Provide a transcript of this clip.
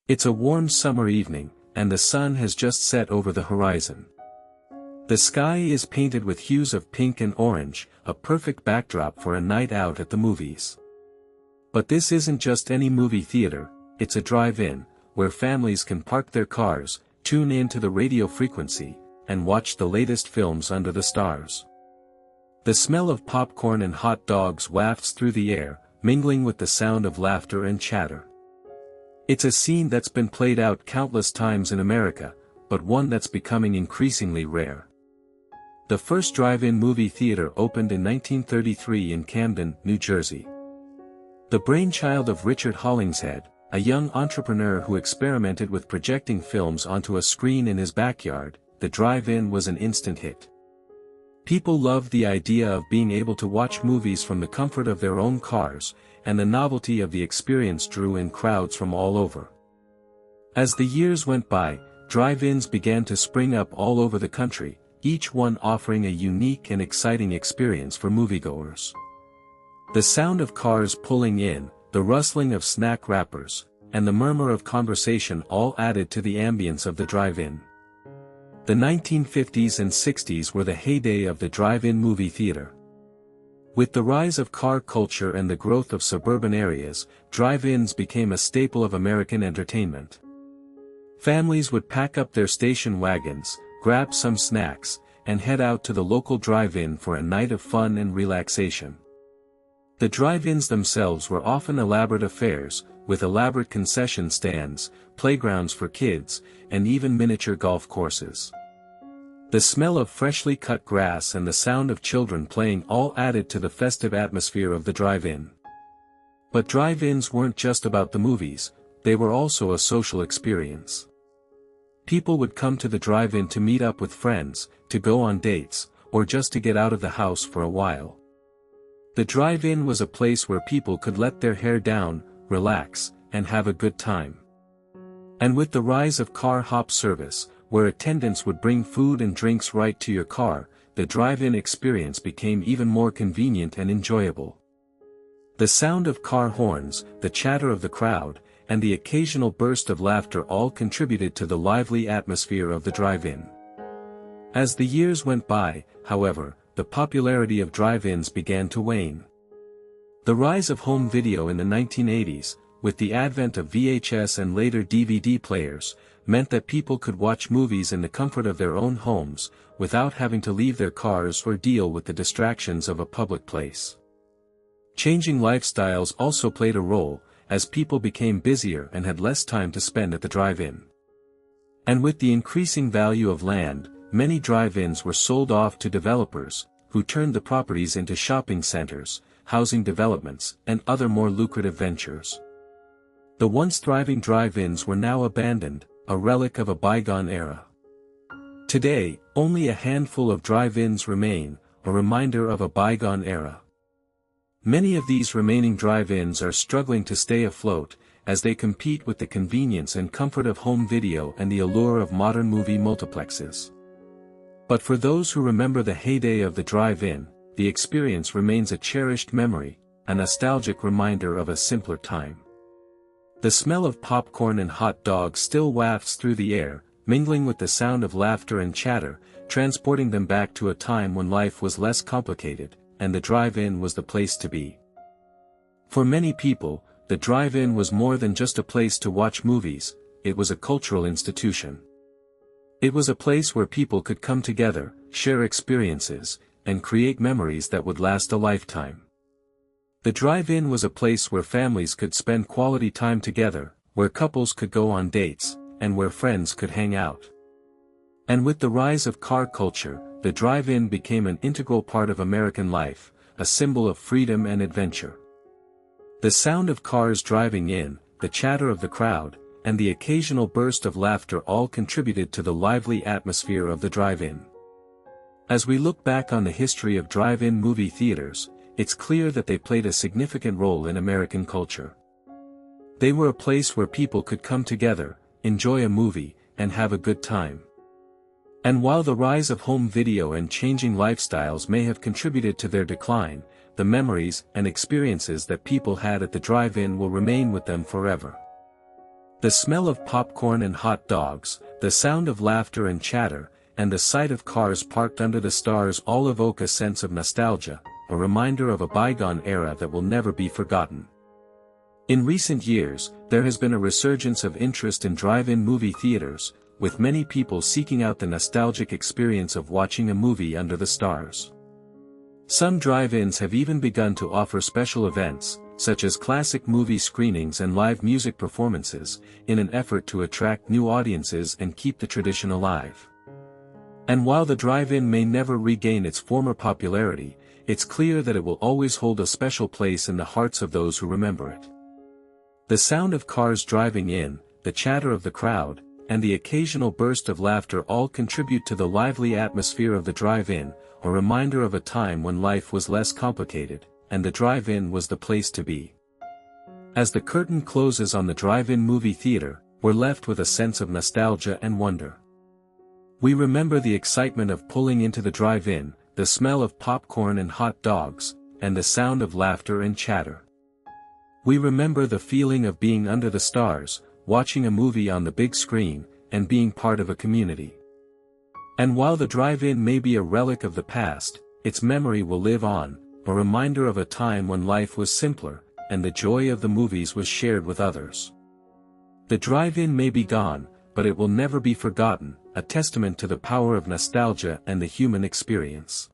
It's a warm summer evening, and the sun has just set over the horizon. The sky is painted with hues of pink and orange, a perfect backdrop for a night out at the movies. But this isn't just any movie theater, it's a drive-in, where families can park their cars, tune in to the radio frequency, and watch the latest films under the stars. The smell of popcorn and hot dogs wafts through the air, mingling with the sound of laughter and chatter. It's a scene that's been played out countless times in America, but one that's becoming increasingly rare. The first drive-in movie theater opened in 1933 in Camden, New Jersey. The brainchild of Richard Hollingshead, a young entrepreneur who experimented with projecting films onto a screen in his backyard, the drive-in was an instant hit. People loved the idea of being able to watch movies from the comfort of their own cars, and the novelty of the experience drew in crowds from all over. As the years went by, drive-ins began to spring up all over the country, each one offering a unique and exciting experience for moviegoers. The sound of cars pulling in, the rustling of snack wrappers, and the murmur of conversation all added to the ambience of the drive-in. The 1950s and 60s were the heyday of the drive-in movie theater. With the rise of car culture and the growth of suburban areas, drive-ins became a staple of American entertainment. Families would pack up their station wagons, grab some snacks, and head out to the local drive-in for a night of fun and relaxation. The drive-ins themselves were often elaborate affairs, with elaborate concession stands, playgrounds for kids, and even miniature golf courses. The smell of freshly cut grass and the sound of children playing all added to the festive atmosphere of the drive-in. But drive-ins weren't just about the movies, they were also a social experience. People would come to the drive-in to meet up with friends, to go on dates, or just to get out of the house for a while. The drive-in was a place where people could let their hair down, relax, and have a good time. And with the rise of car hop service, where attendants would bring food and drinks right to your car, the drive-in experience became even more convenient and enjoyable. The sound of car horns, the chatter of the crowd, and the occasional burst of laughter all contributed to the lively atmosphere of the drive-in. As the years went by, however, the popularity of drive-ins began to wane. The rise of home video in the 1980s, with the advent of VHS and later DVD players, meant that people could watch movies in the comfort of their own homes, without having to leave their cars or deal with the distractions of a public place. Changing lifestyles also played a role, as people became busier and had less time to spend at the drive-in. And with the increasing value of land, many drive-ins were sold off to developers, who turned the properties into shopping centers, housing developments, and other more lucrative ventures. The once thriving drive-ins were now abandoned, a relic of a bygone era. Today, only a handful of drive-ins remain, a reminder of a bygone era. Many of these remaining drive-ins are struggling to stay afloat, as they compete with the convenience and comfort of home video and the allure of modern movie multiplexes. But for those who remember the heyday of the drive-in, the experience remains a cherished memory, a nostalgic reminder of a simpler time. The smell of popcorn and hot dogs still wafts through the air, mingling with the sound of laughter and chatter, transporting them back to a time when life was less complicated, and the drive-in was the place to be. For many people, the drive-in was more than just a place to watch movies, it was a cultural institution. It was a place where people could come together, share experiences, and create memories that would last a lifetime. The drive-in was a place where families could spend quality time together, where couples could go on dates, and where friends could hang out. And with the rise of car culture, the drive-in became an integral part of American life, a symbol of freedom and adventure. The sound of cars driving in, the chatter of the crowd, and the occasional burst of laughter all contributed to the lively atmosphere of the drive-in. As we look back on the history of drive-in movie theaters, it's clear that they played a significant role in American culture. They were a place where people could come together, enjoy a movie, and have a good time. And while the rise of home video and changing lifestyles may have contributed to their decline, the memories and experiences that people had at the drive-in will remain with them forever. The smell of popcorn and hot dogs, the sound of laughter and chatter, and the sight of cars parked under the stars all evoke a sense of nostalgia, a reminder of a bygone era that will never be forgotten. In recent years, there has been a resurgence of interest in drive-in movie theaters, with many people seeking out the nostalgic experience of watching a movie under the stars. Some drive-ins have even begun to offer special events, such as classic movie screenings and live music performances, in an effort to attract new audiences and keep the tradition alive. And while the drive-in may never regain its former popularity, it's clear that it will always hold a special place in the hearts of those who remember it. The sound of cars driving in, the chatter of the crowd, and the occasional burst of laughter all contribute to the lively atmosphere of the drive-in, a reminder of a time when life was less complicated, and the drive-in was the place to be. As the curtain closes on the drive-in movie theater, we're left with a sense of nostalgia and wonder. We remember the excitement of pulling into the drive-in, the smell of popcorn and hot dogs, and the sound of laughter and chatter. We remember the feeling of being under the stars, watching a movie on the big screen, and being part of a community. And while the drive-in may be a relic of the past, its memory will live on, a reminder of a time when life was simpler, and the joy of the movies was shared with others. The drive-in may be gone, but it will never be forgotten, a testament to the power of nostalgia and the human experience.